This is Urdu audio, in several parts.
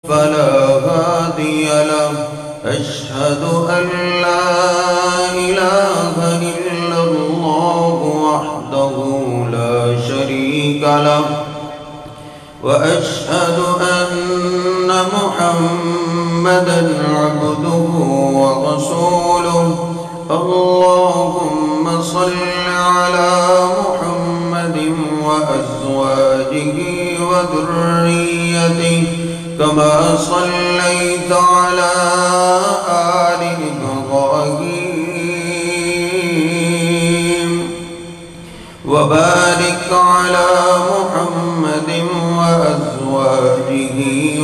فلا هادي له أشهد أن لا إله إلا الله وحده لا شريك له وأشهد أن محمدا عبده ورسوله اللهم صل على محمد وأزواجه وذريته كما صليت على آل إبراهيم وبارك على محمد وأزواجه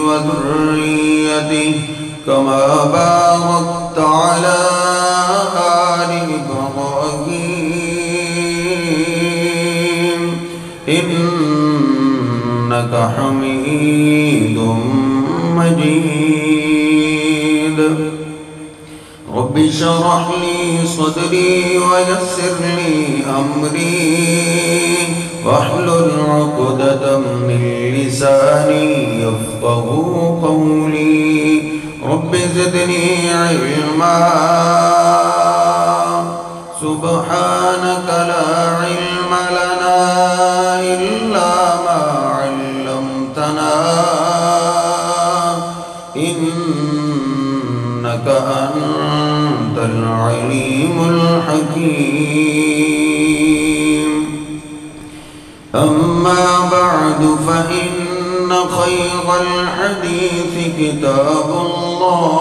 وذريته كما باركت على آل إبراهيم إنك حميد مجيد. رب اشرح لي صدري ويسر لي أمري واحلل عقدة من لساني يفقهوا قولي. رب زدني علما سبحانك لا علم لنا إلا ما علمتنا إنك أنت العليم الحكيم. أما بعد فإن خير الحديث كتاب الله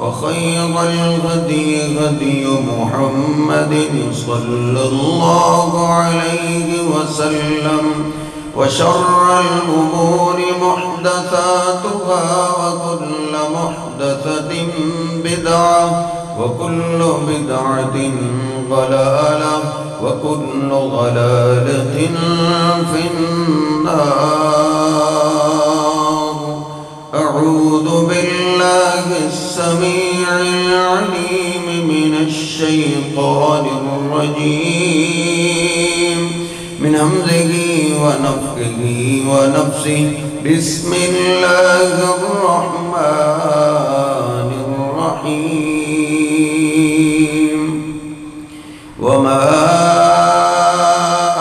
وخير الهدي هدي محمد صلى الله عليه وسلم وشر الأمور محدثاتها وكل محدثة بدعة وكل بدعة ضلالة وكل ضلالة في النار. أعوذ بالله السميع العليم من الشيطان الرجيم من همزه ونفخه ونفسه. بسم الله الرحمن الرحيم. وما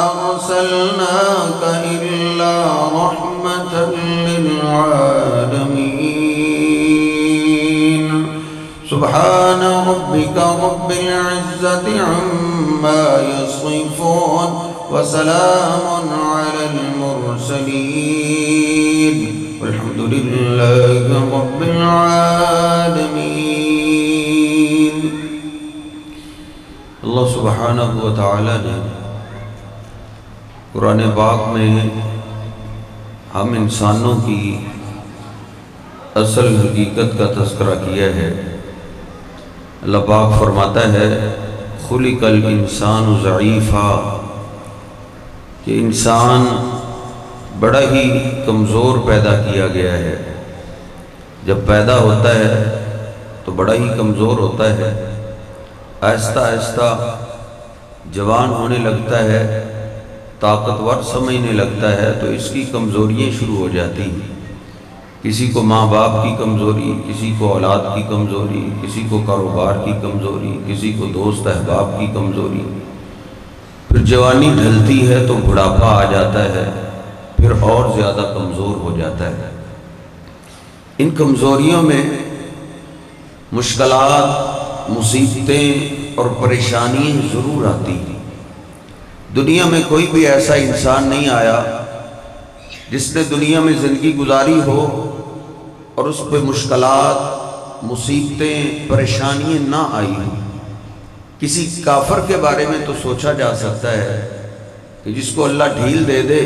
أرسلناك إلا رحمة للعالمين. سبحان ربك رب العزة عما يصفون وسلام على المرسلين والحمد لله رب العالمين. اللہ سبحانہ و تعالی نے قرآن پاک میں ہم انسانوں کی اصل حقیقت کا تذکرہ کیا ہے. اللہ پاک فرماتا ہے خلق الانسان ضعیفا کہ انسان بڑا ہی کمزور پیدا کیا گیا ہے. جب پیدا ہوتا ہے تو بڑا ہی کمزور ہوتا ہے. آہستہ آہستہ جوان ہونے لگتا ہے, طاقتور سمجھنے لگتا ہے تو اس کی کمزوریاں شروع ہو جاتی ہیں. کسی کو ماں باپ کی کمزوری, کسی کو اولاد کی کمزوری, کسی کو کاروبار کی کمزوری, کسی کو دوست احباب کی کمزوری. پھر جوانی ڈھلتی ہے تو بڑھاپا آ جاتا ہے, پھر اور زیادہ کمزور ہو جاتا ہے. ان کمزوریوں میں مشکلات, مصیبتیں اور پریشانیاں ضرور آتی ہیں. دنیا میں کوئی بھی ایسا انسان نہیں آیا جس نے دنیا میں زندگی گزاری ہو اور اس پہ مشکلات, مصیبتیں, پریشانیاں نہ آئی ہوں. کسی کافر کے بارے میں تو سوچا جا سکتا ہے کہ جس کو اللہ ڈھیل دے دے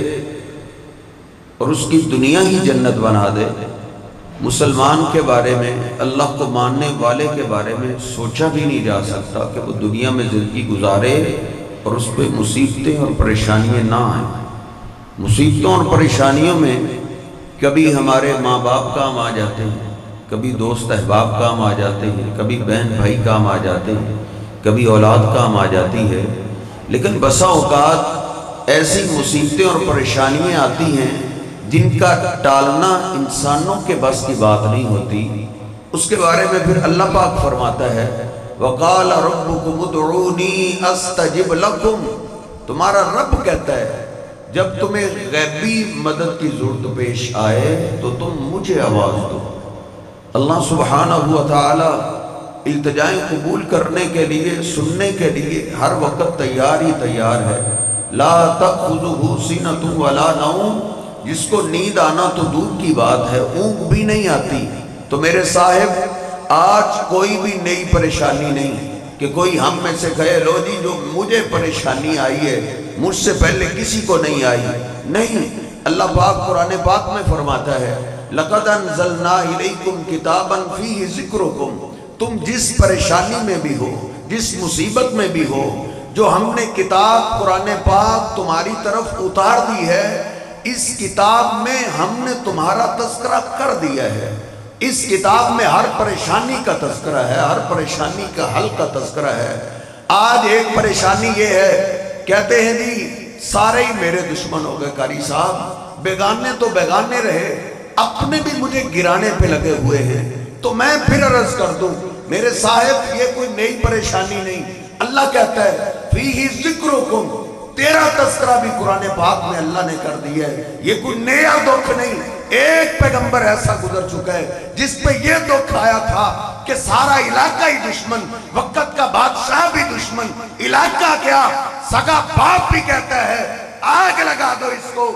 اور اس کی دنیا ہی جنت بنا دے. مسلمان کے بارے میں, اللہ کو ماننے والے کے بارے میں سوچا بھی نہیں جا سکتا کہ وہ دنیا میں زندگی گزارے اور اس پہ مصیبتیں اور پریشانیاں نہ آئیں. مصیبتوں اور پریشانیوں میں کبھی ہمارے ماں باپ کام آ جاتے ہیں, کبھی دوست احباب کام آ جاتے ہیں, کبھی بہن بھائی کام آ جاتے ہیں, کبھی اولاد کام آ جاتی ہے. لیکن بسا اوقات ایسی مصیبتیں اور پریشانیاں آتی ہیں جن کا ٹالنا انسانوں کے بس کی بات نہیں ہوتی، اس کے بارے میں پھر اللہ پاک فرماتا ہے وَقَالَ رَبُّكُمُ ادْعُونِي أَسْتَجِبْ لَكُمْ۔ تمہارا رب کہتا ہے جب تمہیں غیبی مدد کی ضرورت پیش آئے تو تم مجھے آواز دو۔ اللہ سبحانہ و تعالی التجائیں قبول کرنے کے لیے، سننے کے لیے ہر وقت تیار ہی تیار ہے۔ لا تأخذہ سنۃ ولا نوم، جس کو نیند آنا تو دور کی بات ہے، اونگ بھی نہیں آتی۔ تو میرے صاحب آج کوئی بھی نئی پریشانی نہیں کہ کوئی ہم میں سے کہے لو جی جو مجھے پریشانی آئی ہے مجھ سے پہلے کسی کو نہیں آئی، نہیں۔ اللہ پاک قرآن پاک میں فرماتا ہے لَقَدْ أَنزَلْنَا إِلَيْكُمْ كِتَابًا فِيهِ ذِكْرُكُمْ۔ تم جس پریشانی میں بھی ہو، جس مصیبت میں بھی ہو، جو ہم نے کتاب قرآن پاک تمہاری طرف اتار دی ہے، اس کتاب میں ہم نے تمہارا تذکرہ کر دیا ہے۔ اس کتاب میں ہر پریشانی کا تذکرہ ہے، ہر پریشانی کا حل کا تذکرہ ہے۔ آج ایک پریشانی یہ ہے، کہتے ہیں جی سارے ہی میرے دشمن ہو گئے قاری صاحب، بیگانے تو بیگانے رہے، اپنے بھی مجھے گرانے پہ لگے ہوئے ہیں۔ تو میں پھر عرض کر دوں میرے صاحب یہ کوئی نئی پریشانی نہیں۔ اللہ کہتا ہے فیہ ذکرکم، تیرا تذکرہ بھی قرآن پاک میں اللہ نے کر دیا ہے، یہ کوئی نیا دکھ نہیں۔ ایک پیغمبر ایسا گزر چکا ہے جس پہ یہ دکھ آیا تھا کہ سارا علاقہ ہی دشمن، وقت کا بادشاہ بھی دشمن، علاقہ کیا سگا باپ بھی کہتا ہے آگ لگا دو اس کو،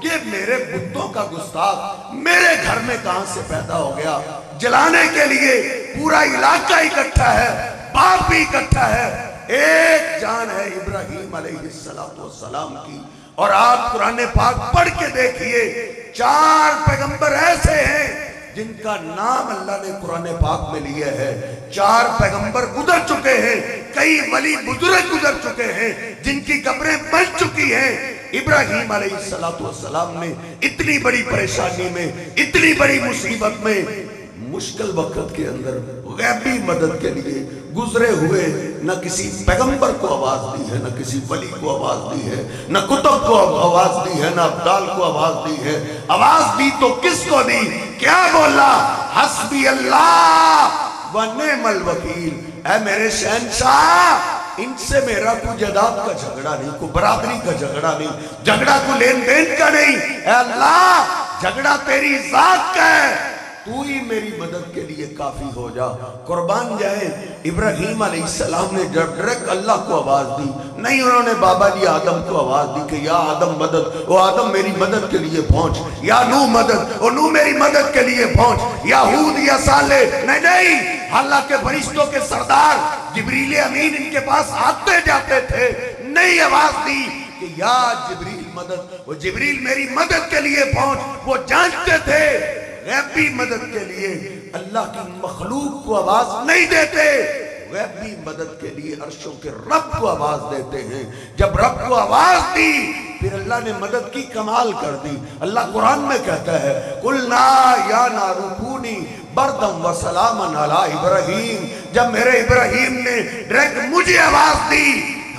یہ میرے بتوں کا گستاخ میرے گھر میں کہاں سے پیدا ہو گیا۔ جلانے کے لیے پورا علاقہ اکٹھا ہے، باپ بھی اکٹھا ہے۔ ایک جان ہے ابراہیم علیہ السلام کی، اور آپ قرآن پاک پڑھ کے دیکھئے 4 پیغمبر ایسے ہیں جن کا نام اللہ نے قرآن پاک میں لیا ہے۔ 4 پیغمبر گزر چکے ہیں، کئی ولی بزرگ گزر چکے ہیں جن کی قبریں بن چکی ہیں۔ ابراہیم علیہ السلام نے اتنی بڑی پریشانی میں، اتنی بڑی مصیبت میں، مشکل وقت کے اندر غیبی مدد کے لیے گزرے ہوئے نہ کسی پیغمبر کو آواز دی ہے، نہ کسی ولی کو آواز دی ہے، نہ کتب کو آواز دی ہے، نہ ابدال کو آواز دی ہے۔ آواز دی تو کس کو دی؟ کیا بولا؟ حسبی اللہ و نعم الوکیل۔ اے میرے شہنشاہ، ان سے میرا کوئی جائیداد کا جھگڑا نہیں، کوئی برادری کا جھگڑا نہیں، جھگڑا کوئی لین دین کا نہیں۔ اے اللہ، جھگڑا تیری ذات کا ہے، تو ہی میری مدد کے لیے کافی ہو جا۔ قربان جائے ابراہیم علیہ السلام نے جب ڈائریکٹ اللہ کو آواز دی، نہیں انہوں نے بابا جی آدم کو آواز دی کہ یا آدم مدد، او آدم میری مدد کے لیے پہنچ، یا نوح مدد، او نوح میری مدد کے لیے پہنچ، یا ہود یا صالح، نہیں۔ حالانکہ فرشتوں کے سردار جبریل امین ان کے پاس آتے جاتے تھے، نہیں آواز دی کہ یا جبریل مدد، وہ جبریل میری مدد کے لیے پہنچ۔ وہ جانتے تھے غیبی مدد کے لیے اللہ کی مخلوق کو آواز نہیں دیتے، غیبی مدد کے لیے عرشوں کے رب کو آواز دیتے ہیں۔ جب رب کو آواز دی پھر اللہ نے مدد کی کمال کر دی۔ اللہ قرآن میں کہتا ہے قُلْنَا يَا نَارُ كُونِي بَرْدًا وَسَلَامًا عَلَىٰ إِبْرَاهِيمَ۔ جب میرے ابراہیم نے ڈائریکٹ مجھے آواز دی،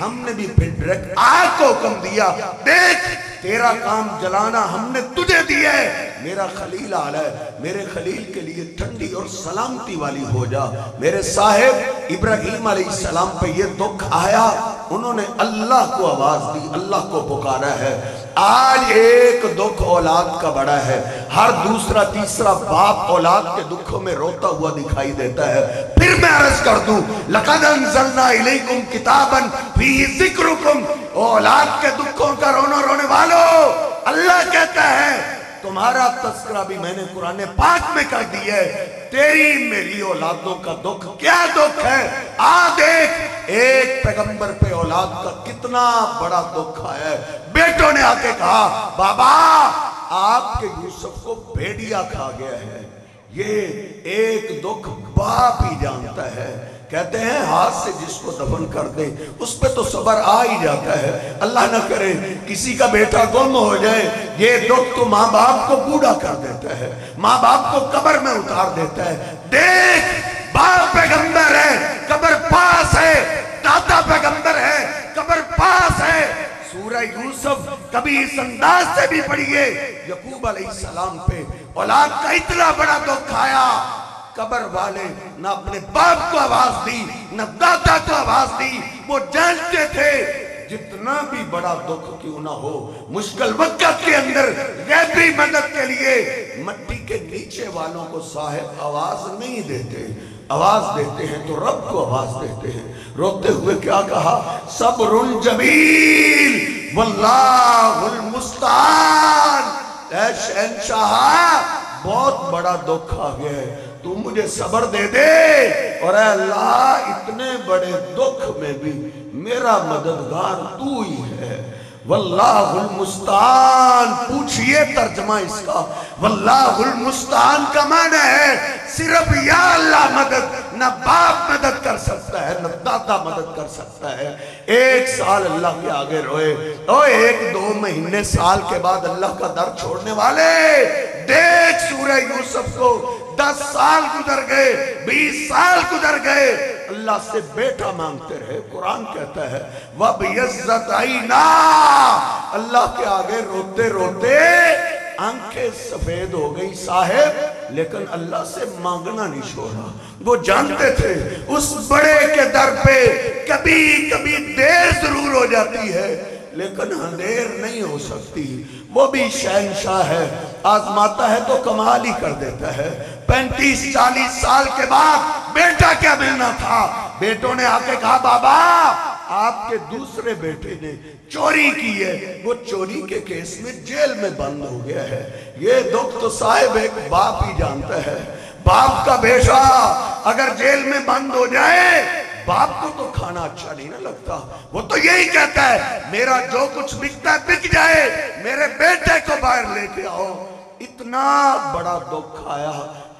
ہم نے بھی پھر ڈائریکٹ آگ کو حکم دیا، دیکھ تیرا کام جلانا ہم نے تجھے دیا ہے، میرا خلیل آ رہا ہے، میرے خلیل کے لیے ٹھنڈی اور سلامتی والی ہو جا۔ میرے صاحب ابراہیم علیہ السلام پہ یہ دکھ آیا، انہوں نے اللہ کو آواز دی، اللہ کو پکارا ہے۔ آج ایک دکھ اولاد کا بڑا ہے، ہر دوسرا تیسرا باپ اولاد کے دکھوں میں روتا ہوا دکھائی دیتا ہے۔ پھر میں عرض کر دوں لَقَدْ أَنزَلْنَا إِلَيْكُمْ كِتَابًا فِيهِ ذِكْرُكُمْ، اولاد کے دکھوں کا رونے والو، اللہ کہتا ہے تمہارا تذکرہ بھی میں نے قرآن پاک میں کر دیا ہے۔ تیری میری اولادوں کا دکھ کیا دکھ ہے؟ آ دیکھ ایک پیغمبر پہ اولاد کا کتنا بڑا دکھ آیا ہے۔ بیٹوں نے آ کے کہا بابا آپ کے یوسف کو بھیڑیا کھا گیا ہے۔ یہ ایک دکھ باپ ہی جانتا ہے۔ کہتے ہیں ہاتھ سے جس کو دفن کر دے اس پہ تو صبر آ ہی جاتا ہے، اللہ نہ کرے کسی کا بیٹا گم ہو جائے، یہ دکھ تو ماں باپ کو بوڑھا کر دیتا ہے، ماں باپ کو قبر میں اتار دیتا ہے۔ دیکھ باپ پیغمبر ہے، قبر پاس ہے، دادا پیغمبر ہے، قبر پاس ہے، سورہ یوسف کبھی اس انداز سے بھی پڑھیے، یعقوب علیہ السلام پہ اولاد کا اتنا بڑا دکھ آیا، قبر والے نہ اپنے باپ کو آواز دی نہ دادا کو آواز دی۔ وہ جانتے تھے جتنا بھی بڑا دکھ کیوں نہ ہو، مشکل وقت کے اندر غیبی مدد کے لیے مٹی کے نیچے والوں کو صاحب آواز نہیں دیتے، آواز دیتے ہیں تو رب کو آواز دیتے ہیں۔ روتے ہوئے کیا کہا؟ صبر جمیل واللہ المستعان۔ اے شہنشاہ بہت بڑا دکھ آ گیا ہے، تو مجھے صبر دے دے، اور اے اللہ اتنے بڑے دکھ میں بھی میرا مددگار تو ہی ہے۔ واللہ المستعان، پوچھئے ترجمہ اس کا، واللہ المستعان کا معنی ہے صرف یا اللہ مدد، نہ باپ مدد کر سکتا ہے نہ دادا مدد کر سکتا ہے۔ 1 سال اللہ کے آگے روئے، اور 1-2 مہینے سال کے بعد اللہ کا در چھوڑنے والے، دیکھ سورہ یوسف کو 10 سال گزر گئے، 20 سال گزر گئے، اللہ سے بیٹا مانگتے رہے۔ قرآن کہتا ہے وَبِيَزَّتْ عَيْنَا، اللہ کے آگے روتے روتے آنکھیں سفید ہو گئی صاحب، لیکن اللہ سے مانگنا نہیں چھوڑا۔ وہ جانتے تھے اس بڑے کے در پہ کبھی کبھی دیر ضرور ہو جاتی ہے لیکن اندھیر نہیں ہو سکتی۔ وہ بھی شہنشاہ ہے، آزماتا ہے تو کمال ہی کر دیتا ہے۔ 35-40 سال کے بعد بیٹا کیا ملنا تھا، بیٹوں نے آ کے کہا بابا آپ کے دوسرے بیٹے نے چوری کی ہے، وہ چوری کے کیس میں جیل میں بند ہو گیا ہے۔ یہ دکھ تو صاحب ایک باپ ہی جانتا ہے، باپ کا بیٹا اگر جیل میں بند ہو جائے باپ کو تو کھانا اچھا نہیں نہ لگتا، وہ تو یہی کہتا ہے میرا جو کچھ بکتا ہے بک جائے، میرے بیٹے کو باہر لے کے آؤ۔ اتنا بڑا دکھ آیا،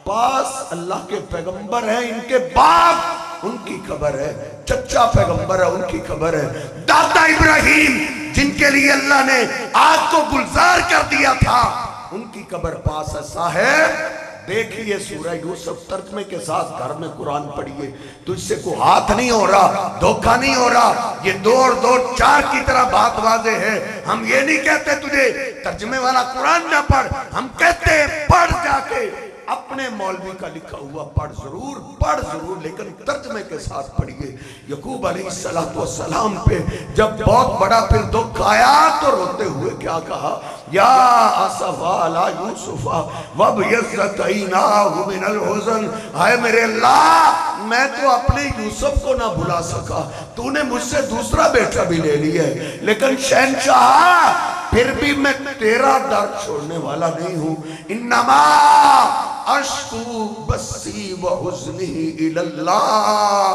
پاس اللہ کے پیغمبر ہیں، ان کے باپ ان کی خبر ہے، چچا پیغمبر ہے ان کی خبر ہے، دادا ابراہیم جن کے لیے اللہ نے آگ کو گلزار کر دیا تھا ان کی قبر پاس ہے۔ صاحب دیکھئے سورہ یوسف ترجمے کے ساتھ گھر میں قرآن پڑھیے، تو اس سے کوئی ہاتھ نہیں ہو رہا، دھوکہ نہیں ہو رہا، یہ 2 اور 2 4 کی طرح بات واضح ہے۔ ہم یہ نہیں کہتے تجھے ترجمے والا قرآن نہ پڑھ، ہم کہتے ہیں پڑھ جا کے اپنے مولوی کا لکھا ہوا پڑھ ضرور لیکن ترجمے کے ساتھ پڑھیے۔ یعقوب علیہ السلام پہ جب بہت بڑا پھر دکھ آیا تو روتے ہوئے کیا کہا؟ یا اسفا علی یوسف وابیضت عیناہ من الحزن، ہائے میرے اللہ میں تو اپنے یوسف کو نہ بھلا سکا، تو نے مجھ سے دوسرا بیٹا بھی لے لیا ہے، لیکن شہنشاہ پھر بھی میں تیرا در چھوڑنے والا نہیں ہوں۔ انما اشکو بسی و حزنی الاللہ،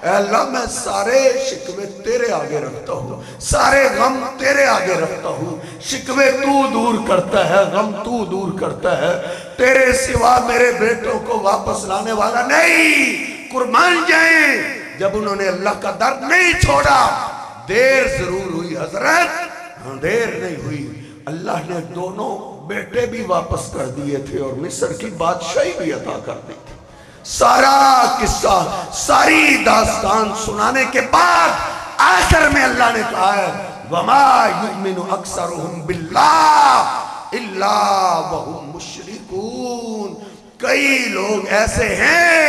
اے اللہ میں سارے شکوے تیرے آگے رکھتا ہوں، سارے غم تیرے آگے رکھتا ہوں۔ شکوے تو دور کرتا ہے، غم تو دور کرتا ہے، تیرے سوا میرے بیٹوں کو واپس لانے والا نہیں۔ قربان جائیں جب انہوں نے اللہ کا در نہیں چھوڑا، دیر ضرور ہوئی حضرت، ہاں دیر نہیں ہوئی، اللہ نے دونوں بیٹے بھی واپس کر دیے تھے اور مصر کی بادشاہی بھی عطا کر دی تھی۔ سارا قصہ ساری داستان سنانے کے بعد آخر میں اللہ نے کہا ہے وَمَا يُؤْمِنُ أَكْثَرُهُمْ بِاللَّهِ إِلَّا وَهُمْ مُشْرِكُونَ، کئی لوگ ایسے ہیں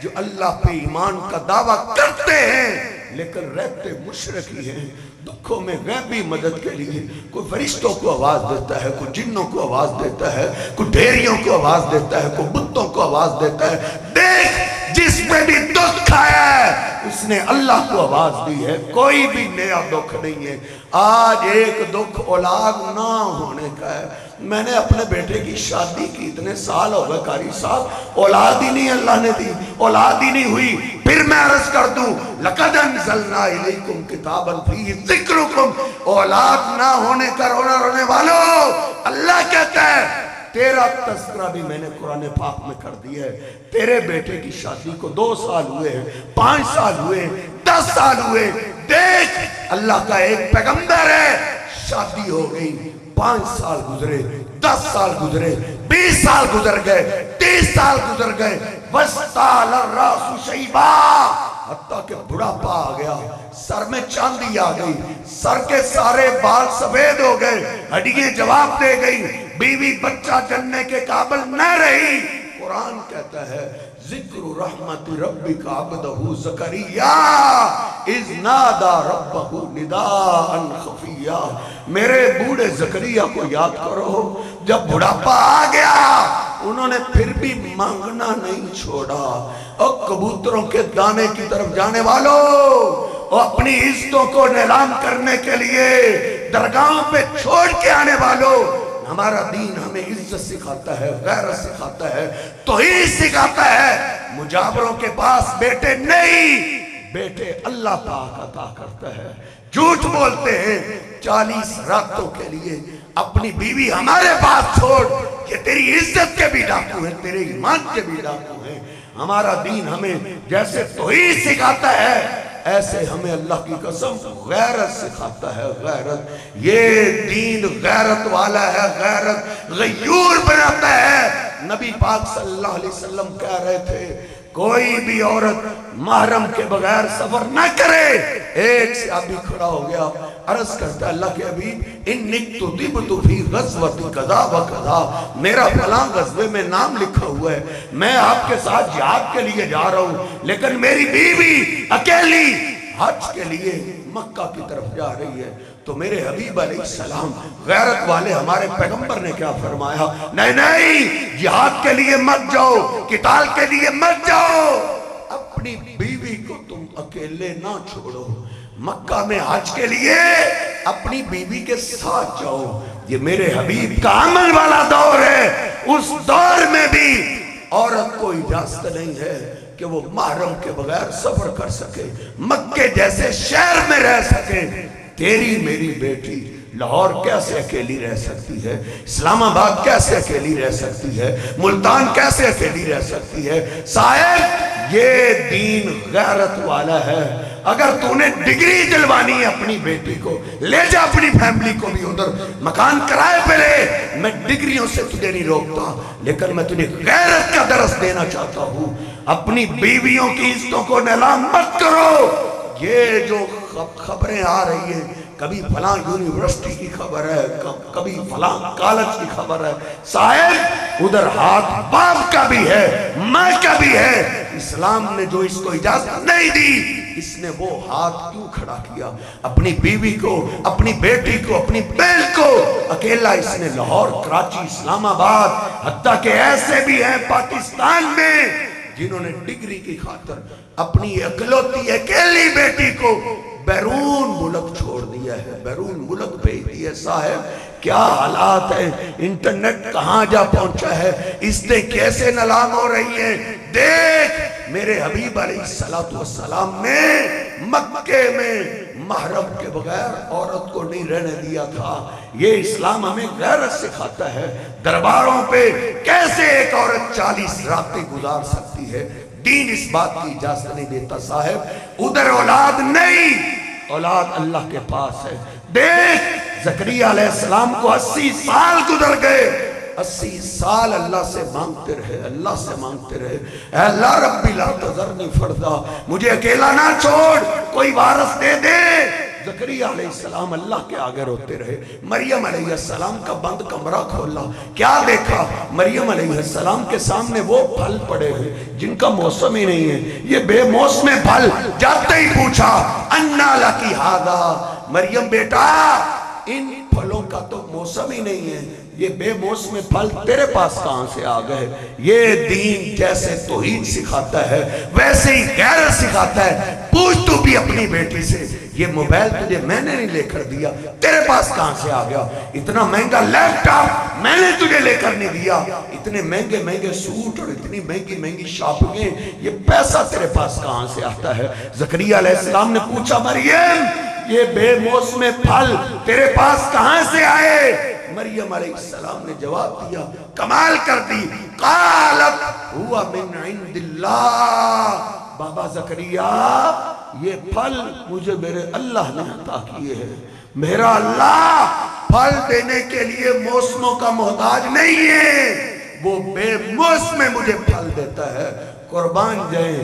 جو اللہ پہ ایمان کا دعویٰ کرتے ہیں لیکن رہتے مشرک ہی ہیں۔ دکھوں میں غیبی مدد کے لیے کوئی فرشتوں کو آواز دیتا ہے، کوئی جنوں کو آواز دیتا ہے، کوئی ڈھیریوں کو آواز دیتا ہے، کوئی بتوں کو آواز دیتا ہے۔ دیکھ جس میں بھی دکھ آیا ہے اس نے اللہ کو آواز دی ہے، کوئی بھی نیا دکھ نہیں ہے۔ آج ایک دکھ اولاد نہ ہونے کا ہے۔ میں نے اپنے بیٹے کی شادی کی، اتنے سال ہو گئے قاری صاحب، اولاد ہی نہیں اللہ نے دی، اولاد ہی نہیں ہوئی۔ پھر میں عرض کر دوں لَقَدْ أَنزَلْنَا إِلَيْكُمْ كِتَابًا فِيهِ ذِكْرُكُمْ، اولاد نہ ہونے کا رونے والوں اللہ کہتا ہے تیرا تذکرہ بھی میں نے قرآن پاک میں کر دیا ہے۔ تیرے بیٹے کی شادی کو 2 سال ہوئے ہیں، 5 سال ہوئے ہیں، 10 سال ہوئے، دیکھ اللہ کا ایک پیغمبر ہے، شادی ہو گئی، 5 سال گزرے، 10 سال گزرے، 20 سال گزر گئے، 30 سال گزر گئے، وَاسْتَعْلَ الرَّاسُ شَيْبًا، حتیٰ کہ بڑھاپا آ گیا، سر میں چاندی آ گئی، سر کے سارے بال سفید ہو گئے، ہڈیاں جواب دے گئی، بیوی بچہ جننے کے قابل نہ رہی۔ قرآن کہتا ہے ذکر رحمت ربک عبدہ زکریا اذ نادا ربہ نداء خفیا۔ میرے بوڑھے زکریا کو یاد کرو، جب بڑھاپا آ گیا انہوں نے پھر بھی مانگنا نہیں چھوڑا۔ اور کبوتروں کے دانے کی طرف جانے والوں، اور اپنی عزتوں کو نیلام کرنے کے لیے درگاہوں پہ چھوڑ کے آنے والوں، ہمارا دین ہمیں عزت سکھاتا ہے، غیرت سکھاتا ہے، توحید سکھاتا ہے۔ مجاوروں کے پاس بیٹے نہیں، بیٹے اللہ پاک عطا کرتا ہے۔ جھوٹ بولتے ہیں 40 راتوں کے لیے اپنی بیوی ہمارے پاس چھوڑ، یہ تیری عزت کے بھی ڈاکو ہیں، تیرے ایمان کے بھی ڈاکو ہیں۔ ہمارا دین ہمیں جیسے توحید سکھاتا ہے، ایسے ہمیں اللہ کی قسم غیرت سکھاتا ہے۔ غیرت، یہ دین غیرت والا ہے، غیرت غیور بناتا ہے۔ نبی پاک صلی اللہ علیہ وسلم کہہ رہے تھے کوئی بھی عورت محرم کے بغیر سفر نہ کرے۔ ایک صحابی کھڑا ہو گیا، عرض کرتا اللہ کے حبیب انک تدبت فی غزوت قضا و قضا، میرا فلاں غزوے میں نام لکھا ہوا ہے، میں آپ کے ساتھ جہاد کے لیے جا رہا ہوں، لیکن میری بیوی اکیلی حج کے لیے مکہ کی طرف جا رہی ہے۔ تو میرے حبیب علیہ السلام غیرت والے ہمارے پیغمبر نے کیا فرمایا؟ نہیں نہیں، جہاد کے لیے مت جاؤ، قتال کے لیے مت جاؤ، اپنی بیوی کو تم اکیلے نہ چھوڑو، مکہ میں حج کے لیے اپنی بیوی کے ساتھ جاؤ۔ یہ میرے حبیب کا عمل والا دور ہے۔ اس دور میں بھی عورت کو اجازت نہیں ہے کہ وہ محرم کے بغیر سفر کر سکے، مکے جیسے شہر میں رہ سکے۔ تیری میری بیٹی لاہور کیسے اکیلی رہ سکتی ہے؟ اسلام آباد کیسے اکیلی رہ سکتی ہے؟ ملتان کیسے اکیلی رہ سکتی ہے؟ صاحب، یہ دین غیرت والا ہے۔ اگر تو نے ڈگری دلوانی ہے اپنی بیٹی کو، لے جا اپنی فیملی کو بھی ادھر مکان کرائے پہ لے، میں ڈگریوں سے تجھے نہیں روکتا، لیکن میں تجھے غیرت کا درس دینا چاہتا ہوں۔ اپنی بیویوں کی عزتوں کو نیلام مت کرو۔ یہ جو خبریں آ رہی ہیں، کبھی فلاں یونیورسٹی کی خبر ہے، کبھی فلاں کالج کی خبر ہے، صاحب ادھر ہاتھ باپ کا بھی ہے، ماں کا بھی ہے۔ اسلام نے جو اس کو اجازت نہیں دی، اس نے وہ ہاتھ کیوں کھڑا کیا؟ اپنی بیوی کو، اپنی بیٹی کو، اپنی بہن کو اکیلا اس نے لاہور، کراچی، اسلام آباد، حتیٰ کہ ایسے بھی ہیں پاکستان میں جنہوں نے ڈگری کی خاطر اپنی اکلوتی اکیلی بیٹی کو بیرون ملک چھوڑ دیا ہے، بیرون ملک بھیج دیا ہے۔ صاحب کیا حالات ہیں، انٹرنیٹ کہاں جا پہنچا ہے، اس نے کیسے نیلام ہو رہی ہے۔ دیکھ، میرے حبیب علیہ السلام نے مکے میں محرم کے بغیر عورت کو نہیں رہنے دیا تھا۔ یہ اسلام ہمیں غیرت سکھاتا ہے۔ درباروں پہ کیسے ایک عورت 40 راتیں گزار سکتی ہے؟ دین اس بات کی اجازت نہیں دیتا۔ صاحب ادھر اولاد نہیں، اولاد اللہ کے پاس ہے۔ دیکھ، زکریا علیہ السلام کو 80 سال گزر گئے، 80 سال اللہ سے مانگتے رہے، اللہ سے مانگتے رہے، اے اللہ ربی لا تذرنی فردا، مجھے اکیلا نہ چھوڑ، کوئی وارث دے دے۔ زکریا علیہ السلام اللہ کے آگے روتے رہے۔ مریم علیہ السلام کا بند کمرہ کھولا، کیا دیکھا؟ مریم علیہ السلام کے سامنے وہ پھل پڑے ہیں جن کا موسم ہی نہیں ہے، یہ بے موسم پھل۔ جاتے ہی پوچھا انا لکی ھذا، مریم بیٹا ان پھلوں کا تو موسم ہی نہیں ہے، یہ بے موسم پھل تیرے پاس کہاں سے آ گئے؟ یہ دین جیسے توحید سکھاتا ہے ویسے ہی غیرت سکھاتا ہے۔ پوچھ تو بھی اپنی بیٹی سے، یہ موبائل تجھے میں نے نہیں لے کر دیا، تیرے پاس کہاں سے آ گیا؟ اتنا مہنگا لیپ ٹاپ میں نے تجھے لے کر نہیں دیا، اتنے مہنگے مہنگے سوٹ اور اتنی مہنگی مہنگی شاپنگیں، یہ پیسہ تیرے پاس کہاں سے آتا ہے؟ زکریا علیہ السلام نے پوچھا مریم یہ بے موسم پھل تیرے پاس کہاں سے آئے؟ مریم علیہ السلام نے جواب دیا، کمال کر دی، قالت ہوا من عند اللہ، بابا زکریا یہ پھل مجھے میرے اللہ نے عطا کیے ہیں، میرا اللہ پھل دینے کے لیے موسموں کا محتاج نہیں ہے، وہ بے موسم مجھے پھل دیتا ہے۔ قربان جائیں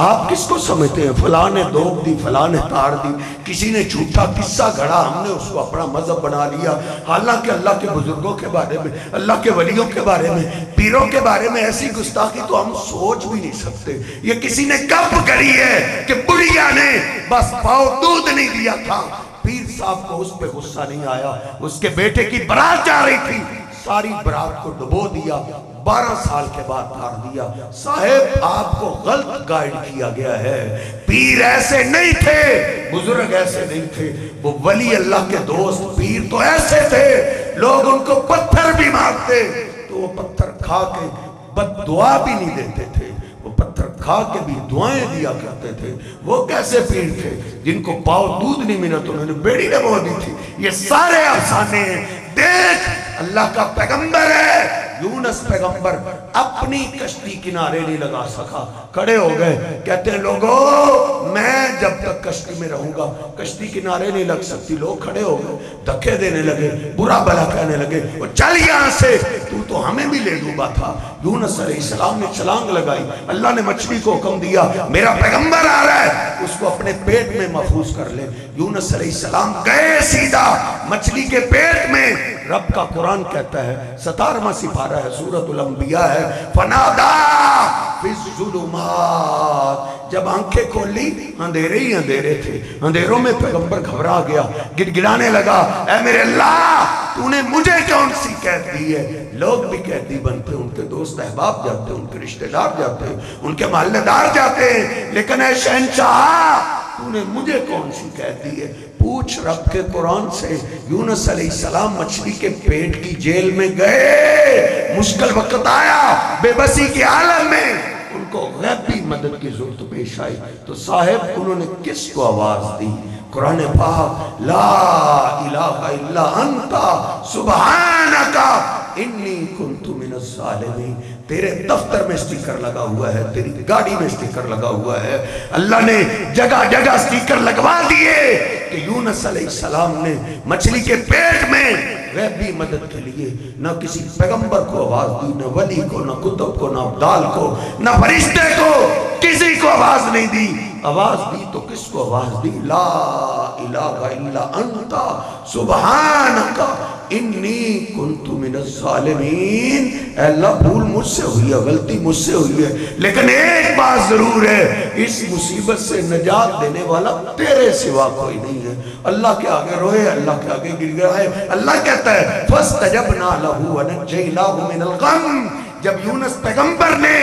آپ کس کو سمجھتے ہیں؟ فلاں نے دوب دی، فلاں نے تار دی، کسی نے جھوٹا قصہ گھڑا، ہم نے اس کو اپنا مذہب بنا لیا۔ حالانکہ اللہ کے بزرگوں کے بارے میں، اللہ کے ولیوں کے بارے میں، پیروں کے بارے میں ایسی گستاخی تو ہم سوچ بھی نہیں سکتے۔ یہ کسی نے کب کری ہے کہ بڑھیا نے بس پاؤ دودھ نہیں دیا تھا، پیر صاحب کو اس پہ غصہ نہیں آیا، اس کے بیٹے کی برات جا رہی تھی، ساری برات کو ڈبو دیا، 12 سال کے بعد تار دیا۔ صاحب آپ کو غلط گائیڈ کیا گیا ہے۔ پیر ایسے نہیں تھے، بزرگ ایسے نہیں تھے، وہ ولی اللہ کے دوست پیر تو ایسے تھے، لوگ ان کو پتھر بھی مارتے تو وہ پتھر کھا کے بد دعا بھی نہیں دیتے تھے، وہ پتھر کھا کے بھی دعائیں دیا کرتے تھے۔ وہ کیسے پیر تھے؟ جن کو پاؤ دودھ نہیں ملا تو انہوں نے بیڑی ڈبو دی تھی۔ یہ سارے افسانے ہیں۔ دیکھ اللہ کا پیغمبر ہے یونس پیغمبر، اپنی کشتی کنارے نہیں لگا سکا، کھڑے ہو گئے، کہتے ہیں لوگوں میں جب تک کشتی میں رہوں گا کشتی کنارے نہیں لگ سکتی۔ لوگ کھڑے ہو گئے، دھکے دینے لگے، برا بھلا کہنے لگے، وہ چل یہاں سے، تو ہمیں بھی لے ڈوبا تھا۔ یونس علیہ السلام نے چھلانگ لگائی، اللہ نے مچھلی کو حکم دیا میرا پیغمبر آ رہا ہے، اس کو اپنے پیٹ میں محفوظ کر لے۔ یونس علیہ السلام گئے سیدھا مچھلی کے پیٹ میں۔ رب کا قرآن کہتا ہے، 17واں سپارہ ہے، سورۃ الانبیاء ہے، فنادا فی الظلمات، جب آنکھیں کھول لی اندھیرے ہی اندھیرے تھے، اندھیروں میں پیغمبر گھبرا گیا، گڑگڑانے لگا، اے میرے اللہ تو نے مجھے کون سی قید دی ہے؟ لوگ بھی قیدی بنتے ہیں، ان کے دوست احباب جاتے ہیں، ان کے رشتہ دار جاتے ہیں، ان کے محلے دار جاتے ہیں، لیکن اے شہنشاہ تو نے مجھے کون سی قید دی ہے؟ پوچھ رب کے قرآن سے۔ یونس علیہ السلام مچھلی کے پیٹ کی جیل میں گئے، مشکل وقت آیا، بے بسی کے عالم میں ان کو غیبی مدد کی ضرورت پیش آئی، تو صاحب انہوں نے کس کو آواز دی؟ قرآن پاک، لا الہ الا انت سبحانک انی کنت من الظالمین۔ تیرے دفتر میں سٹیکر لگا ہوا ہے، تیری گاڑی میں سٹیکر لگا ہوا ہے، اللہ نے جگہ جگہ سٹیکر لگوا دیے کہ یونس علیہ السلام نے مچھلی کے پیٹ میں غیبی مدد کے لیے نہ کسی پیغمبر کو آواز دی، نہ ولی کو، نہ کتب کو، نہ ابدال کو، نہ فرشتے کو، کسی کو آواز نہیں دی۔ آواز دی تو کس کو آواز دی؟ لا الہ الا انت سبحانک انی کنت من الظالمین۔ اے اللہ بھول مجھ سے ہوئی ہے، غلطی مجھ سے ہوئی ہے، لیکن ایک بات ضرور ہے، اس مصیبت سے نجات دینے والا تیرے سوا کوئی نہیں ہے۔ اللہ کے آگے روئے، اللہ کے آگے گر گئے۔ اللہ کہتا ہے فَاسْتَجَبْنَا لَهُ وَنَجَّيْنَاهُ مِنَ الْغَمِّ۔ جب یونس پیغمبر نے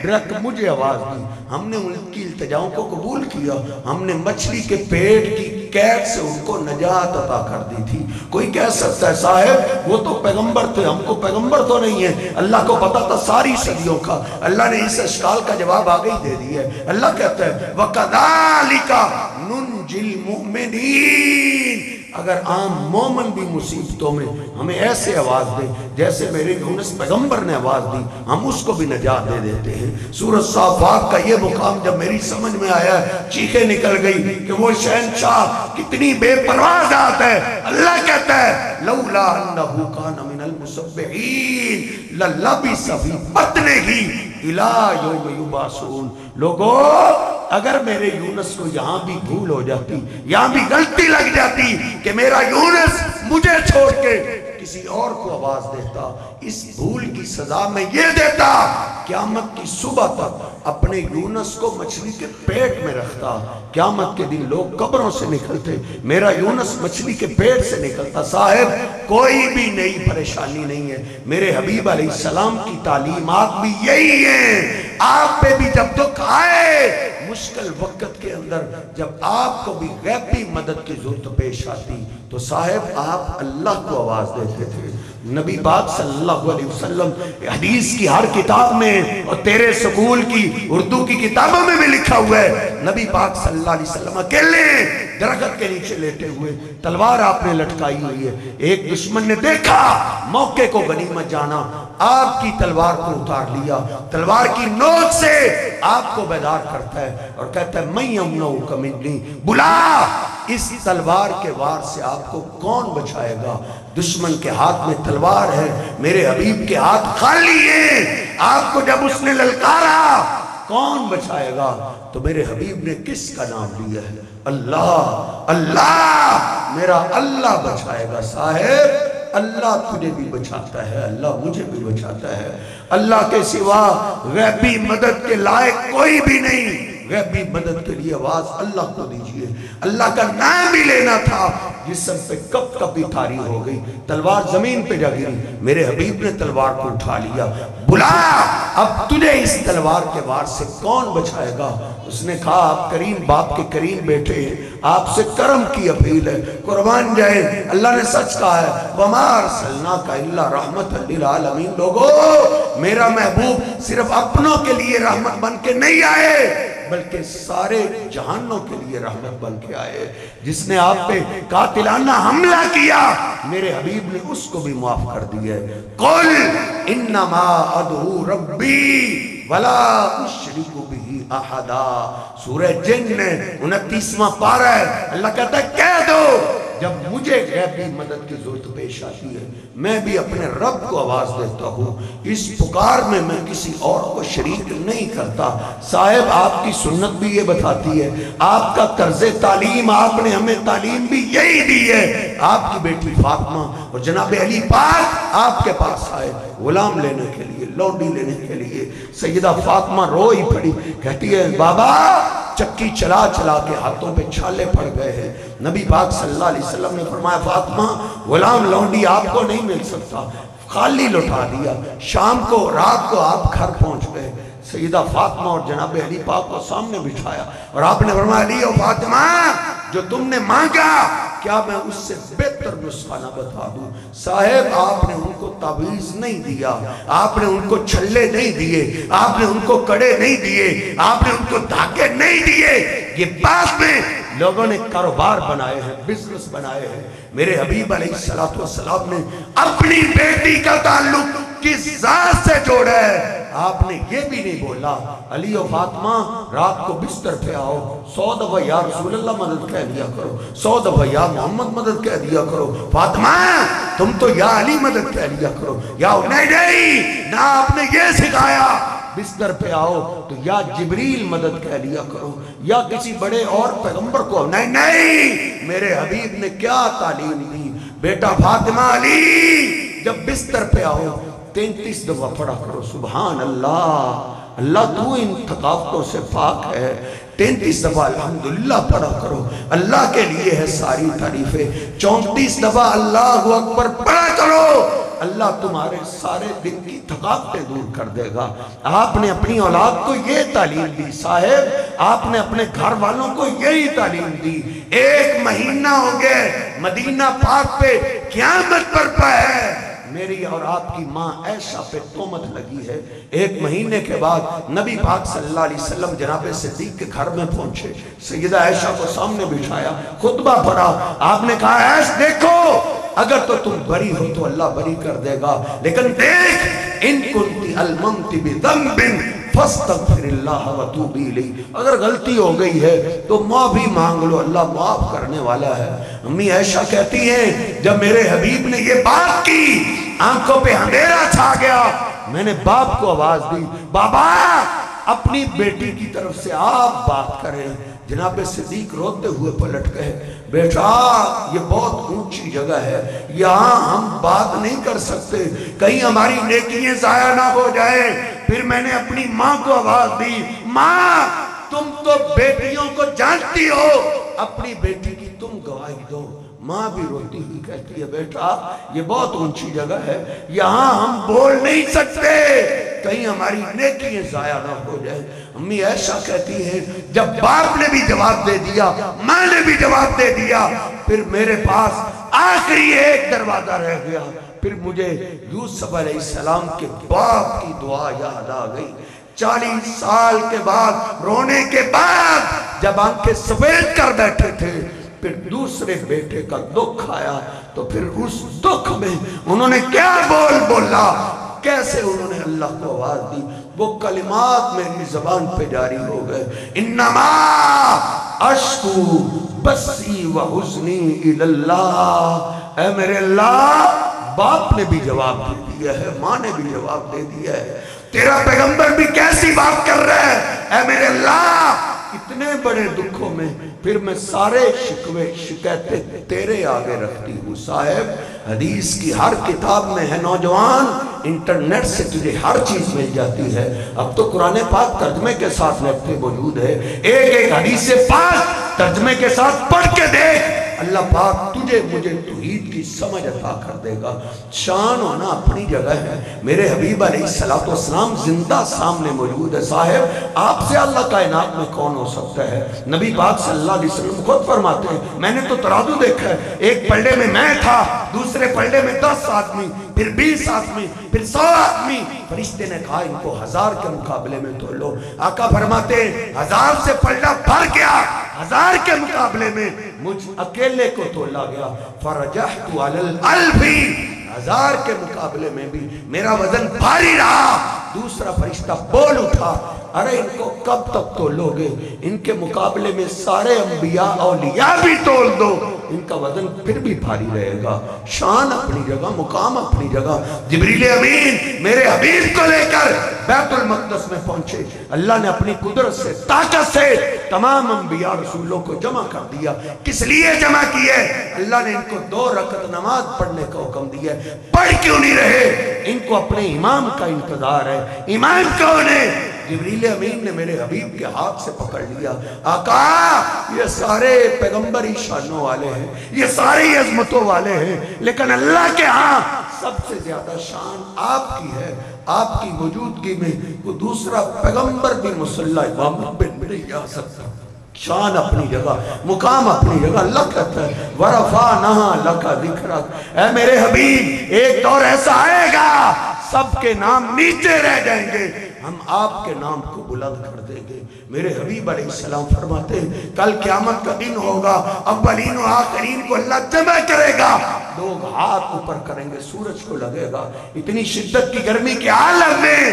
ڈرک مجھے آواز دی، ہم نے ان کی التجاؤں کو قبول کیا، ہم نے مچھلی کے پیٹ کی قید سے ان کو نجات عطا کر دی تھی۔ کوئی کہہ سکتا ہے صاحب وہ تو پیغمبر تھے، ہم کو پیغمبر تو نہیں ہے۔ اللہ کو پتا تھا ساری صدیوں کا، اللہ نے اس اشکال کا جواب آگے ہی دے دیا ہے۔ اللہ کہتا ہے وَكَذَلِكَ نُنْجِي الْمُؤْمِنِينَ۔ اگر عام مومن بھی مصیبتوں میں ہمیں ایسے آواز دے جیسے میرے یونس پیغمبر نے آواز دی، ہم اس کو بھی نجات دے دیتے ہیں۔ سورۃ صافات کا یہ مقام جب میری سمجھ میں آیا، چیخیں نکل گئی کہ وہ شہنشاہ کتنی بے پرواہ ذات ہے۔ اللہ کہتا ہے لولا انہ کان من المسبحین للبث فی بطنہ الی یوم یبعثون۔ لوگوں اگر میرے یونس کو یہاں بھی بھول ہو جاتی، یہاں بھی غلطی لگ جاتی کہ میرا یونس مجھے چھوڑ کے کسی اور کو آواز دیتا، اس بھول کی سزا میں یہ دیتا، قیامت کی صبح تک اپنے یونس کو مچھلی کے پیٹ میں رکھتا، قیامت کے دن لوگ قبروں سے نکلتے، میرا یونس مچھلی کے پیٹ سے نکلتا۔ صاحب کوئی بھی نئی پریشانی نہیں ہے، میرے حبیب علیہ السلام کی تعلیمات بھی یہی ہیں۔ آپ پہ بھی جب دکھ آئے مشکل وقت کے اندر، جب آپ کو بھی غیبی مدد کی ضرورت پیش آتی تو صاحب آپ اللہ کو آواز دیتے تھے۔ نبی پاک صلی اللہ علیہ وسلم حدیث کی ہر کتاب میں اور تیرے سکول کی اردو کی کتابوں میں بھی لکھا ہوا ہے، نبی پاک صلی اللہ علیہ وسلم اکیلے درخت کے نیچے لیٹے ہوئے، تلوار آپ نے لٹکائی ہوئی ہے۔ ایک دشمن نے دیکھا، موقع کو غنیمت جانا، آپ کی تلوار کو اتار لیا، تلوار کی نوک سے آپ کو بیدار کرتا ہے اور کہتا ہے میں یمنعک منی، بلا اس تلوار کے وار سے آپ کو کون بچائے گا؟ دشمن کے ہاتھ میں تلوار ہے، میرے حبیب کے ہاتھ خالی ہیں۔ آپ کو جب اس نے للکارا کون بچائے گا؟ تو میرے حبیب نے کس کا نام لیا ہے؟ اللہ، اللہ، میرا اللہ بچائے گا۔ صاحب اللہ تجھے بھی بچاتا ہے، اللہ مجھے بھی بچاتا ہے۔ اللہ کے سوا غیبی مدد کے لائق کوئی بھی نہیں۔ غیبی مدد کے لیے آواز اللہ کو دیجئے۔ اللہ کا نام بھی لینا تھا، جسم پہ کب کبھی تاری ہو گئی، تلوار زمین پہ جا گری، میرے حبیب نے تلوار کو اٹھا لیا۔ بلا، اب تجھے اس تلوار کے وار سے کون بچائے گا؟ اس نے کہا آپ کریم باپ کے کریم بیٹے ہیں، آپ سے کرم کی اپیل ہے، قربان جائے۔ اللہ نے سچ کہا ہے وَمَا أَرْسَلْنَاكَ إِلَّا رَحْمَةً لِلْعَالَمِينَ۔ لوگو میرا محبوب صرف اپنوں کے لیے رحمت بن کے نہیں آئے، بلکہ سارے جہانوں کے لیے رحمت بن کے آئے۔ جس نے آپ پہ قاتلانہ حملہ کیا، میرے حبیب نے اس کو بھی معاف کر دیا ہے۔ قُلْ إِنَّمَا أَدْعُو رَبِّي وَلَا أُشْرِكُ بِهِ أَحَدًا۔ سورہ جن 29واں پارہ ہے۔ اللہ کہتا ہے کہہ دو جب مجھے غیبی مدد کی ضرورت پیش آتی ہے، میں بھی اپنے رب کو آواز دیتا ہوں، اس پکار میں میں کسی اور کو شریک نہیں کرتا۔ صاحب آپ کی سنت بھی یہ بتاتی ہے، آپ کا طرز تعلیم، آپ نے ہمیں تعلیم بھی یہی دی ہے۔ آپ کی بیٹی فاطمہ اور جناب علی پاک آپ کے پاس آئے غلام لینے کے لیے، لونڈی لینے کے لیے۔ سیدہ فاطمہ روئی پڑی، کہتی ہے بابا چکی چلا چلا کے ہاتھوں پہ چھالے پڑ گئے ہیں۔ نبی پاک صلی اللہ علیہ وسلم نے فرمایا فاطمہ غلام لونڈی آپ کو نہیں مل سکتا، خالی لوٹا دیا۔ شام کو رات کو آپ گھر پہنچ گئے، سیدہ فاطمہ اور جناب علی پاک کو سامنے بٹھایا اور آپ نے فرمایا علی و فاطمہ جو تم نے مانگا کیا میں اس سے بہتر نسخہ نہ بتا دوں؟ صاحب آپ نے ان کو تعویذ نہیں دیا، آپ نے ان کو چھلے نہیں دیے، آپ نے ان کو کڑے نہیں دیے، آپ نے ان کو دھاگے نہیں دیے۔ یہ بعد میں لوگوں نے کاروبار بنائے ہیں، بزنس بنائے ہیں۔ میرے حبیب علیہ السلام نے اپنی بیٹی کا تعلق کس ذات سے جوڑا ہے؟ آپ نے یہ بھی نہیں بولا علی و فاطمہ رات کو بستر پہ آؤ، 100 دفعہ یا رسول اللہ مدد کہہ دیا کرو، 100 دفعہ یا محمد مدد کہہ دیا کرو۔ فاطمہ تم تو یا علی مدد کہہ دیا کرو، یا نہیں، نہ آپ نے یہ سکھایا بستر پہ آؤ تو یا جبریل مدد کہہ لیا کرو، یا کسی بڑے اور پیغمبر کو۔ نہیں، میرے حبیب نے کیا تعلیم دی؟ بیٹا فاطمہ علی جب بستر پہ آؤ 33 دفعہ پڑھا کرو سبحان اللہ، اللہ تو ان ثقافتوں سے پاک ہے۔ 33 دفعہ الحمدللہ پڑھا کرو، اللہ کے لیے ہے ساری تعریفیں۔ 34 دفعہ اللہ اکبر پڑھا کرو، اللہ تمہارے سارے دن کی تھکاوٹیں دور کر دے گا۔ آپ نے اپنی اولاد کو یہ تعلیم دی، صاحب آپ نے اپنے گھر والوں کو یہی تعلیم دی۔ 1 مہینہ ہو گئے مدینہ پاک پہ قیامت برپا ہے، میری اور آپ کی ماں عائشہ پہ تہمت لگی ہے۔ 1 مہینے کے بعد نبی پاک صلی اللہ علیہ وسلم جناب صدیق کے گھر میں پہنچے، سیدہ عائشہ کو سامنے بٹھایا، خطبہ پڑھا۔ آپ نے کہا عائشہ دیکھو اگر تو تم بری ہو تو اللہ بری کر دے گا، لیکن دیکھ ان کنتی الممت بذنب فاستغفر اللہ وتوبی الیہ، اگر غلطی ہو گئی ہے تو معافی مانگ لو، اللہ معاف کرنے والا ہے۔ امی عائشہ کہتی ہیں جب میرے حبیب نے یہ بات کی آنکھوں پہ اندھیرا چھا گیا، میں نے باپ کو آواز دی بابا اپنی بیٹی کی طرف سے آپ بات کریں۔ جناب صدیق روتے ہوئے پلٹ گئے، بیٹا یہ بہت اونچی جگہ ہے، یہاں ہم بات نہیں کر سکتے، کہیں ہماری نیکیاں ضائع نہ ہو جائیں۔ پھر میں نے اپنی ماں کو آواز دی ماں تم تو بیٹیوں کو جانتی ہو، اپنی بیٹی کی تم گواہی دو۔ ماں بھی روتی ہوئی کہتی ہے بیٹا یہ بہت اونچی جگہ ہے، یہاں ہم بول نہیں سکتے، کہیں ہماری نیکیاں ضائع نہ ہو جائے۔ امی عائشہ کہتی ہے جب باپ نے بھی جواب دے دیا، ماں نے بھی جواب دے دیا، پھر میرے پاس آخری ایک دروازہ رہ گیا، پھر مجھے یوسف علیہ السلام کے باپ کی دعا یاد آ گئی۔ 40 سال کے بعد رونے کے بعد جب آنکھیں سفید کر بیٹھے تھے، پھر دوسرے بیٹے کا دکھ آیا تو پھر اس دکھ میں انہوں نے کیا بولا، کیسے انہوں نے اللہ کو آواز دی، وہ کلمات میری زبان پہ جاری ہو گئے، انما اشکو بسی و حزنی الاللہ۔ اے میرے اللہ، باپ نے بھی جواب دے دیا ہے، ماں نے بھی جواب دے دیا ہے، تیرا پیغمبر بھی کیسی بات کر رہا ہے، اے میرے اللہ اتنے بڑے دکھوں میں پھر میں سارے شکوے شکایتیں تیرے آگے رکھتی ہوں۔ صاحب حدیث کی ہر کتاب میں ہے نوجوان، انٹرنیٹ سے تجھے ہر چیز مل جاتی ہے۔ اب تو قرآن پاک ترجمے کے ساتھ نیٹ پہ موجود ہے، ایک ایک حدیث پاک ترجمے کے ساتھ پڑھ کے دیکھ، اللہ پاک تجھے مجھے توحید کی سمجھ عطا کر دے گا۔ شان ہونا اپنی جگہ ہے، میرے حبیب علیہ السلام زندہ سامنے موجود ہے۔ صاحب آپ سے اللہ کائنات میں کون ہو سکتا ہے؟ نبی پاک صلی اللہ علیہ وسلم خود فرماتے ہیں میں نے تو ترازو دیکھا ہے، ایک پلڑے میں میں تھا، دوسرے پلڑے میں 10 آدمی، پھر 20 آدمی، پھر 100 آدمی۔ فرشتے نے کہا ان کو 1000 کے مقابلے میں تولو۔ آقا فرماتے ہیں 1000 سے پلڑا بھر گیا، 1000 کے مقابلے میں مجھ اکیلے کو تولا گیا۔ فرجحت علی الالف، 1000 کے مقابلے میں بھی میرا وزن بھاری رہا۔ دوسرا فرشتہ بول اٹھا ارے ان کو کب تک تولو گے؟ ان کے مقابلے میں سارے انبیاء اولیاء بھی تول دو، ان کا وزن پھر بھی بھاری رہے گا۔ شان اپنی جگہ، مقام اپنی جگہ۔ جبریل امین میرے حبیب کو لے کر بیت المقدس میں پہنچے، اللہ نے اپنی قدرت سے طاقت سے تمام انبیاء رسولوں کو جمع کر دیا۔ کس لیے جمع کیے؟ اللہ نے ان کو 2 رکعت نماز پڑھنے کا حکم دیا۔ پڑھ کیوں نہیں رہے؟ ان کو اپنے امام کا انتظار ہے۔ امام کون ہے؟ جبریل امین نے میرے حبیب کے ہاتھ سے پکڑ لیا۔ آقا یہ سارے پیغمبری شانوں والے ہیں، یہ سارے عظمتوں والے ہیں، لیکن اللہ کے ہاں سب سے زیادہ شان آپ کی ہے۔ آپ کی موجودگی میں کوئی دوسرا پیغمبر بھی مصلی امامت پہ نہیں آ سکتا۔ شان اپنی جگہ، مقام اپنی جگہ۔ اللہ کہتا ہے وَرَفَعْنَا لَكَ ذِكْرَكَ، اے میرے حبیب ایک دور ایسا آئے گا سب کے نام نیچے رہ جائیں گے، ہم آپ کے نام کو بلند کر دیں گے۔ میرے حبیب علیہ السلام فرماتے ہیں کل قیامت کا دن ہوگا، اولین و آخرین کو اللہ جمع کرے گا، لوگ ہاتھ اوپر کریں گے، سورج کو لگے گا، اتنی شدت کی گرمی کے عالم میں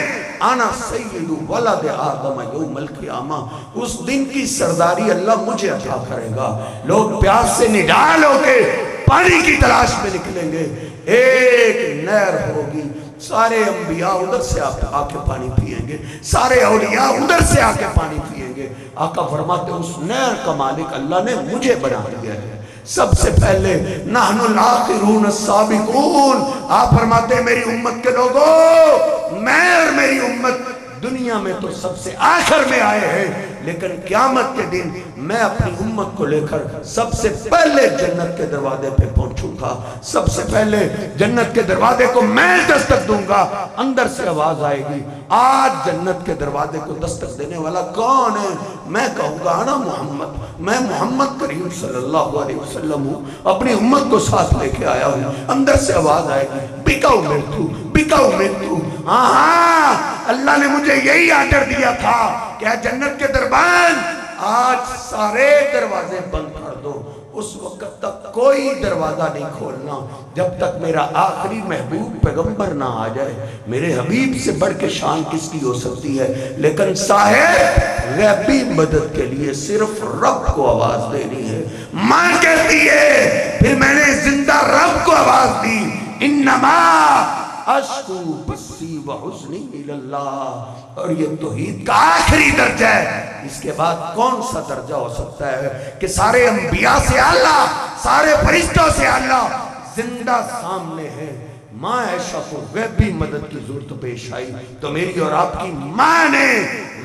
انا سید ولد آدم یوم القیامہ، اس دن کی سرداری اللہ مجھے عطا کرے گا۔ لوگ پیاس سے نڈال ہو کے پانی کی تلاش میں نکلیں گے، ایک نہر ہوگی، سارے انبیاء ادھر سے آ کے پانی پئیں گے، سارے اولیاء ادھر سے آ کے پانی پئیں گے۔ آقا فرماتے اس نہر کا مالک اللہ نے مجھے بنا دیا ہے۔ سب سے پہلے نحن الاخرون السابقون، آپ فرماتے ہیں میری امت کے لوگوں، میں اور میری امت دنیا میں تو سب سے آخر میں آئے ہیں، لیکن قیامت کے دن میں اپنی امت کو لے کر سب سے پہلے جنت کے دروازے پہ پہنچوں گا، سب سے پہلے جنت کے دروازے کو میں دستک دوں گا۔ اندر سے آواز آئے گی آج جنت کے دروازے کو دستک دینے والا کون ہے؟ میں کہوں گا انا محمد، میں محمد کریم صلی اللہ علیہ وسلم ہوں، اپنی امت کو ساتھ لے کے آیا ہوں۔ اندر سے آواز آئے گی بکا امرتو، بکا امرتو، ہاں اللہ نے مجھے یہی آرڈر دیا تھا کہ جنت کے دربان آج سارے دروازے بند کر دو، اس وقت تک کوئی دروازہ نہیں کھولنا جب تک میرا آخری محبوب پیغمبر نہ آ جائے۔ میرے حبیب سے بڑھ کے شان کس کی ہو سکتی ہے؟ لیکن صاحب غیبی مدد کے لیے صرف رب کو آواز دینی ہے۔ ماں کہتی ہے پھر میں نے زندہ رب کو آواز دی، انما اشکو بسی و حزنی اللہ، اور یہ توحید کا آخری درجہ ہے۔ اس کے بعد کون سا درجہ ہو سکتا ہے کہ سارے انبیاء سے اللہ، سارے فرشتوں سے اللہ زندہ سامنے ہے۔ ماں عائشہ کو غیبی مدد کی ضرورت پیش آئی تو میری اور آپ کی ماں نے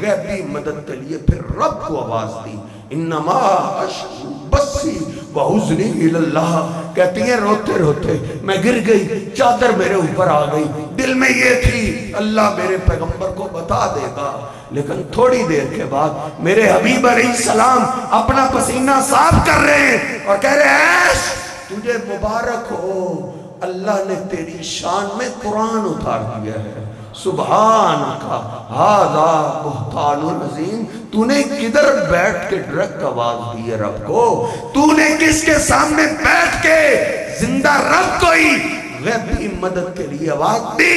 غیبی مدد کے لیے پھر رب کو آواز دی، انما اشکو بسی وحزنی اللہ، کہتی ہیں روتے روتے میں گر گئی، چادر میرے اوپر آ گئی، دل میں یہ تھی اللہ میرے پیغمبر کو بتا دے گا، لیکن تھوڑی دیر کے بعد میرے حبیب علیہ السلام اپنا پسینہ صاف کر رہے ہیں اور کہہ رہے ہیں عیش تجھے مبارک ہو، اللہ نے تیری شان میں قرآن اتار دیا ہے۔ سبحانکا ھذا بہتان عظیم، تو نے کدھر بیٹھ کے ڈائریکٹ آواز دی ہے رب کو؟ تو نے کس کے سامنے بیٹھ کے زندہ رب کو ہی غیبی مدد کے لیے آواز دی؟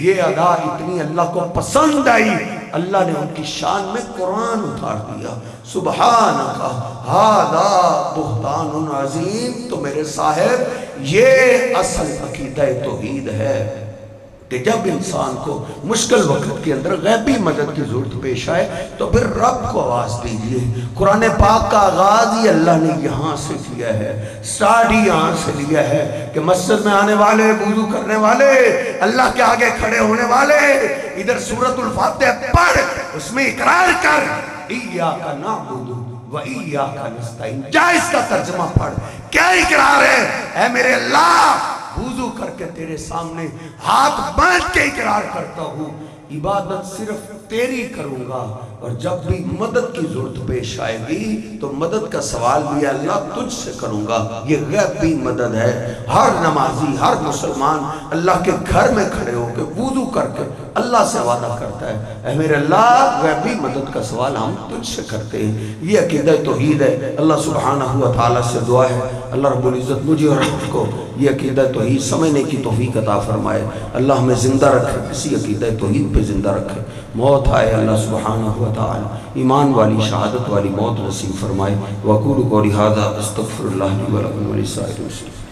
یہ ادا اتنی اللہ کو پسند آئی، اللہ نے ان کی شان میں قرآن اتار دیا۔ سبحانکا ھذا بہتان عظیم۔ تو میرے صاحب یہ اصل عقیدہ توحید ہے کہ جب انسان کو مشکل وقت کے اندر غیبی مدد کی ضرورت پیش آئے تو پھر رب کو آواز دیجئے۔ قرآن پاک کا آغاز ہی اللہ نے یہاں سے کیا ہے، سٹارٹ ہی یہاں سے لیا ہے کہ مسجد میں آنے والے، وضو کرنے والے، اللہ کے آگے کھڑے ہونے والے، ادھر سورۃ الفاتحہ پڑھ، اس میں اقرار کر ایاک نعبد و ایاک نستعین۔ کیا اس کا ترجمہ پڑھ، کیا اقرار ہے؟ اے میرے اللہ، وضو کر کے تیرے سامنے ہاتھ باندھ کے اقرار کرتا ہوں، عبادت صرف تیری کروں گا، اور جب بھی مدد کی ضرورت پیش آئے گی تو مدد کا سوال بھی اللہ تجھ سے کروں گا۔ یہ غیبی مدد ہے۔ ہر نمازی، ہر مسلمان اللہ کے گھر میں کھڑے ہو کے وضو کر کے اللہ سے وعدہ کرتا ہے، اے میرے اللہ، غیبی مدد کا سوال ہم تجھ سے کرتے ہیں۔ یہ عقیدہ توحید ہے۔ اللہ سبحانہ و تعالیٰ سے دعا ہے اللہ رب العزت مجھے اور آپ کو یہ عقیدہ توحید سمجھنے کی توفیق عطا فرمائے۔ اللہ ہمیں زندہ رکھے، اسی عقیدہ توحید پہ زندہ رکھے۔ موت آئے اللہ سبحانہ و تعالی ایمان والی، شہادت والی موت نصیب فرمائے۔ وَأَقُولُ قَوْلِي هَٰذَا أَسْتَغْفِرُ اللَّهَ لِي وَلَكُمْ وَلِسَائِرِ الْمُسْلِمِينَ۔